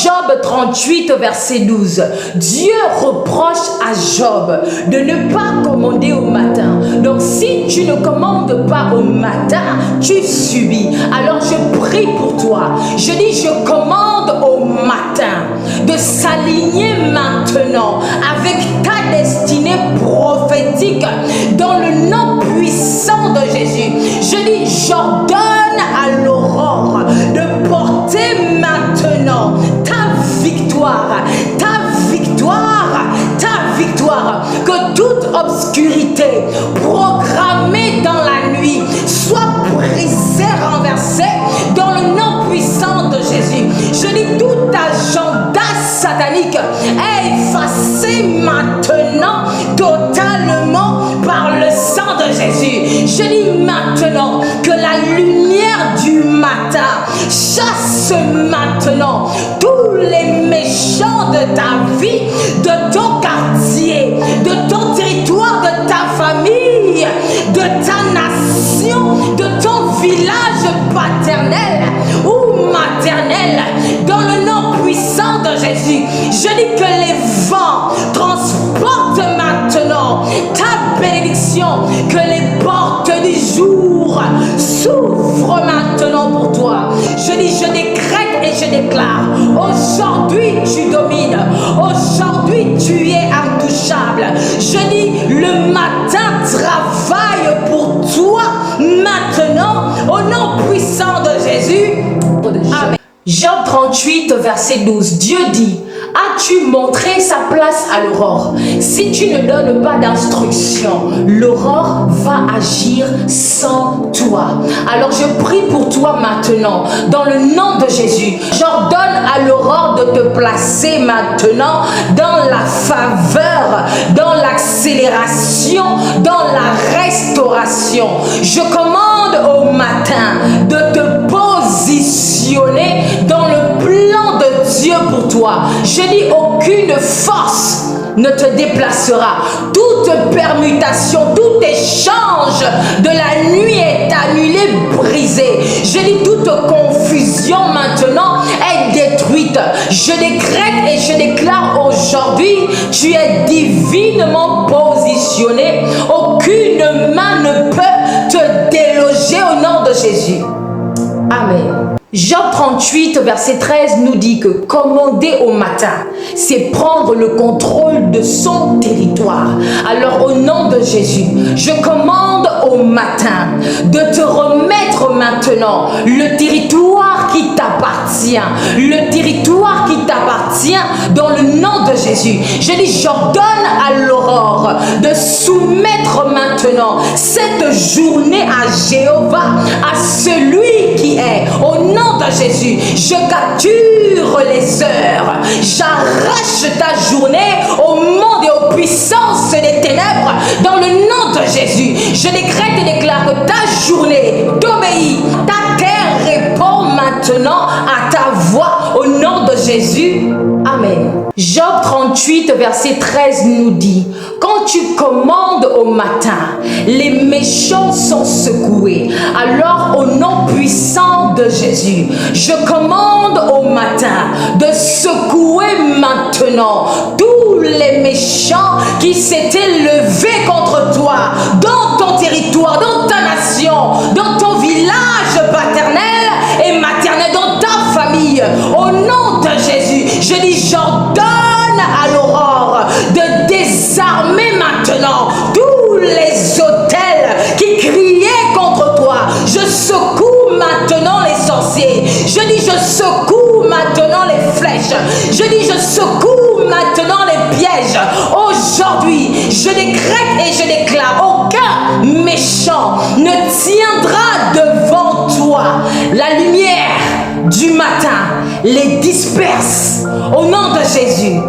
Job 38, verset 12, Dieu reproche à Job de ne pas commander au matin. Donc si tu ne commandes pas au matin, tu subis. Alors je prie pour toi. Je dis, je commande au matin de s'aligner maintenant avec ta destinée prophétique dans le nom puissant de Jésus. Je dis, j'ordonne à l'aurore de porter maintenant ta victoire, que toute obscurité programmée dans la nuit soit brisée, renversée dans le nom puissant de Jésus. Je dis, tout agenda satanique est effacé maintenant totalement par le sang de Jésus. Je dis maintenant que la lumière du matin chasse maintenant tous les méchants de ta vie, de ton quartier, de ton territoire, de ta famille, de ta nation, de ton village paternel ou maternel, dans le nom puissant de Jésus. Je dis que les vents transportent maintenant ta bénédiction, que les portes du jour s'ouvrent maintenant pour toi. Je dis, je décrète et je déclare, aujourd'hui tu domines, aujourd'hui tu es intouchable. Je dis, le matin travaille pour toi maintenant, au nom puissant de Jésus. Amen. Job 38, verset 12, Dieu dit, as-tu montré sa place à l'aurore? Si tu ne donnes pas d'instruction, l'aurore va agir sans toi. Alors je prie pour toi maintenant, dans le nom de Jésus. J'ordonne à l'aurore de te placer maintenant dans la faveur, dans l'accélération, dans la restauration. Je commande au matin de te positionner dans le plan de Dieu pour toi. Je dis, aucune force ne te déplacera. Toute permutation, tout échange de la nuit est annulé, brisé. Je dis, toute confusion maintenant est détruite. Je décrète et je déclare aujourd'hui, tu es divinement positionné. Aucune main ne peut te déloger au nom de Jésus. Amen. Job 38, verset 13 nous dit que commander au matin, c'est prendre le contrôle de son territoire. Alors au nom de Jésus, je commande au matin de te remettre maintenant le territoire qui t'appartient. Le territoire qui t'appartient dans le nom de Jésus. Je dis, j'ordonne à l'aurore de soumettre maintenant cette journée à Jéhovah, à celui qui est. Au nom de Jésus, je capture les heures. J'arrache ta journée au monde et aux puissances des ténèbres dans le nom de Jésus. Je décrète et déclare que ta journée t'obéit. Ta terre répond maintenant à ta voix au nom de Jésus. Amen. Job 38, verset 13 nous dit, quand tu commandes au matin, les méchants sont secoués. Alors au nom puissant de Jésus, je commande au matin de secouer maintenant tous les méchants qui s'étaient levés contre toi, dans ton territoire, dans ta nation, dans ton village paternel et maternel, dans ta famille. Au nom de Jésus, je dis, j'ordonne à l'aurore de désarmer maintenant tous les autels qui criaient contre toi. Je secoue maintenant les sorciers. Je dis, je secoue maintenant les flèches. Je dis, je secoue maintenant les pièges. Aujourd'hui, je décrète et je déclare, aucun méchant ne tiendra devant toi. La lumière du matin les disperse au nom de Jésus.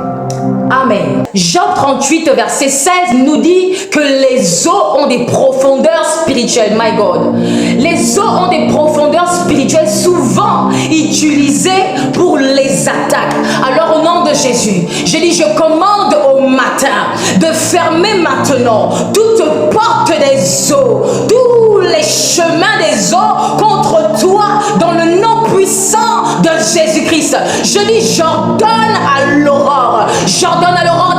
Amen. Job 38, verset 16 nous dit que les eaux ont des profondeurs spirituelles. My God. Les eaux ont des profondeurs spirituelles souvent utilisées pour les attaques. Alors au nom de Jésus, je dis, je commande au matin de fermer maintenant toute porte des eaux, tous les chemins des eaux contre toi dans le nom puissant de Jésus-Christ. Je dis, j'ordonne à l'aurore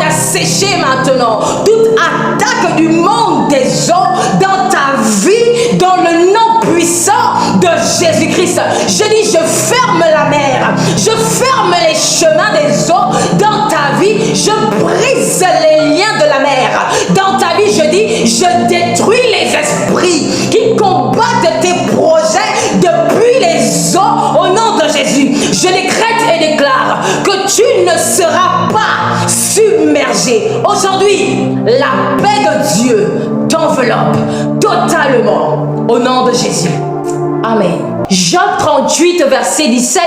d'assécher maintenant toute attaque du monde des eaux dans ta vie, dans le nom puissant de Jésus-Christ. Je dis, je ferme la mer, je ferme les chemins des eaux dans ta vie, je brise les liens de la mer. Dans ta vie, je dis, je détruis les esprits qui combattent tes projets depuis les eaux au nom de Jésus. Je décrète et déclare que tu ne seras pas submergé. Aujourd'hui, la paix de Dieu t'enveloppe totalement au nom de Jésus. Amen. Job 38, verset 17,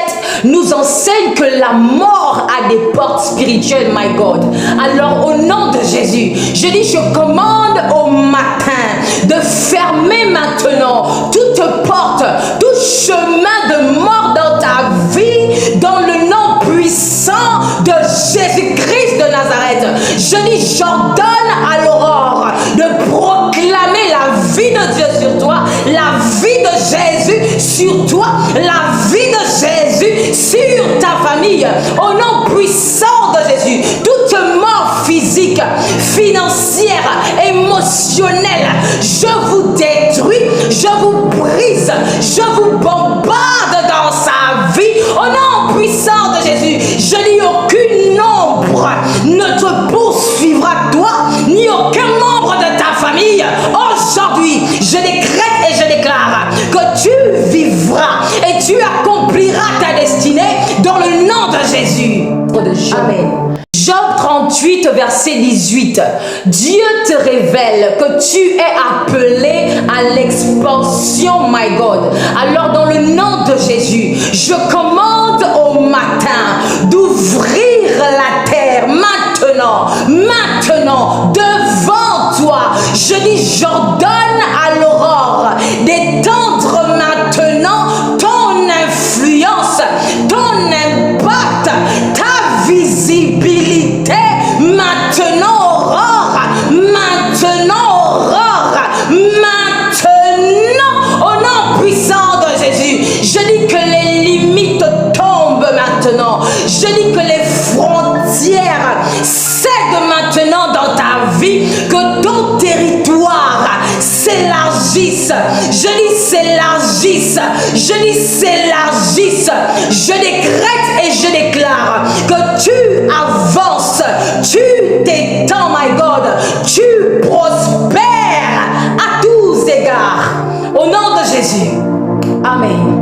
nous enseigne que la mort a des portes spirituelles, my God. Alors, au nom de Jésus, je dis, je commande au matin de fermer maintenant toute porte, tout chemin de mort dans ta vie, dans le nom puissant de Jésus-Christ de Nazareth. Je dis, j'ordonne à l'aurore de proclamer la vie de Dieu sur toi, la vie de Jésus sur toi, la vie de Jésus sur ta famille, au nom puissant de Jésus. Toute mort physique, financière, émotionnelle, je vous détruis, je vous brise, je vous bombarde dans sa vie, au nom puissant de Jésus. Je dis, aucune ombre ne te poursuivra toi, ni aucun membre de ta famille. Aujourd'hui, je décrète et je déclare que tu vivras et tu accompliras ta destinée dans le nom de Jésus. Amen. Job 38, verset 18. Dieu te révèle que tu es appelé à l'expansion, my God. Alors, dans le nom de Jésus, je commande au matin d'ouvrir la terre maintenant, devant toi. Je dis, j'ordonne à l'aurore d'étendre maintenant ton influence, ton impact, ta visibilité. Maintenant, aurore, au nom puissant de Jésus. Je dis que les limites tombent maintenant. Je dis que les frontières cèdent maintenant dans ta vie, que ton territoire s'élargisse. Je dis s'élargisse. Je dis s'élargisse. Je décrète et je déclare que tu avances, tu t'étends, my God, tu prospères à tous égards. Au nom de Jésus. Amen.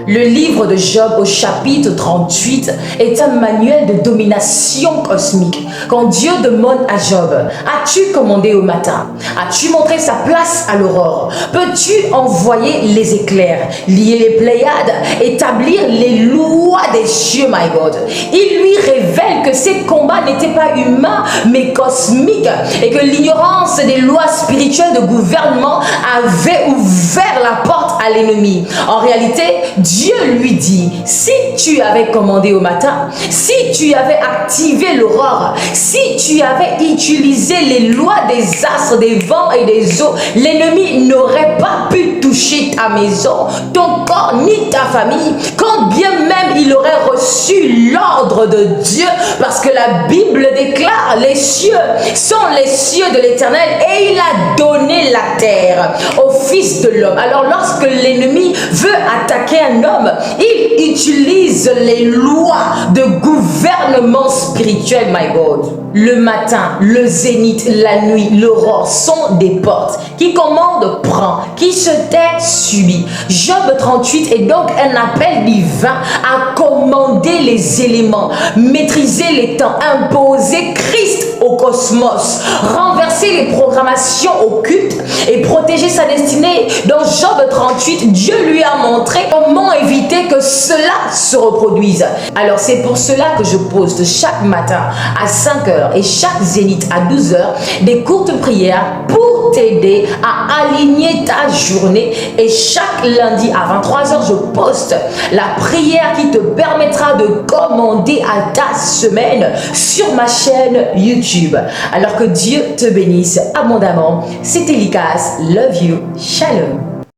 Le livre de Job au chapitre 38 est un manuel de domination cosmique. Quand Dieu demande à Job, as-tu commandé au matin? As-tu montré sa place à l'aurore? Peux-tu envoyer les éclairs, lier les Pléiades, établir les lois des cieux, my God? Il lui révèle que ces combats n'étaient pas humains, mais cosmiques, et que l'ignorance des lois spirituelles de gouvernement avait ouvert la porte à l'ennemi. En réalité, Dieu lui dit, si tu avais commandé au matin, si tu avais activé l'aurore, si tu avais utilisé les lois des astres, des vents et des eaux, l'ennemi n'aurait pas pu toucher ta maison, ton corps ni ta famille, quand bien même il aurait reçu l'ordre de Dieu, parce que la Bible déclare, les cieux sont les cieux de l'Éternel et il a donné la terre au Fils de l'homme. Alors lorsque l'ennemi veut attaquer un homme, il utilise les lois de gouvernement spirituel, my God. Le matin, le zénith, la nuit, l'aurore sont des portes. Qui commande, prend. Qui se tait, subit. Job 38 est donc un appel divin à commander les éléments, maîtriser les temps, imposer Christ au cosmos, renverser les programmations occultes et protéger sa destinée. Dans Job 38, Dieu lui a montré comment éviter que cela se reproduise. Alors c'est pour cela que je poste chaque matin à 5 heures et chaque zénith à 12 heures des courtes prières pour t'aider à aligner ta journée, et chaque lundi à 23 heures je poste la prière qui te permettra de commander à ta semaine sur ma chaîne YouTube. Alors que Dieu te bénisse abondamment. C'était Likas, love you, shalom.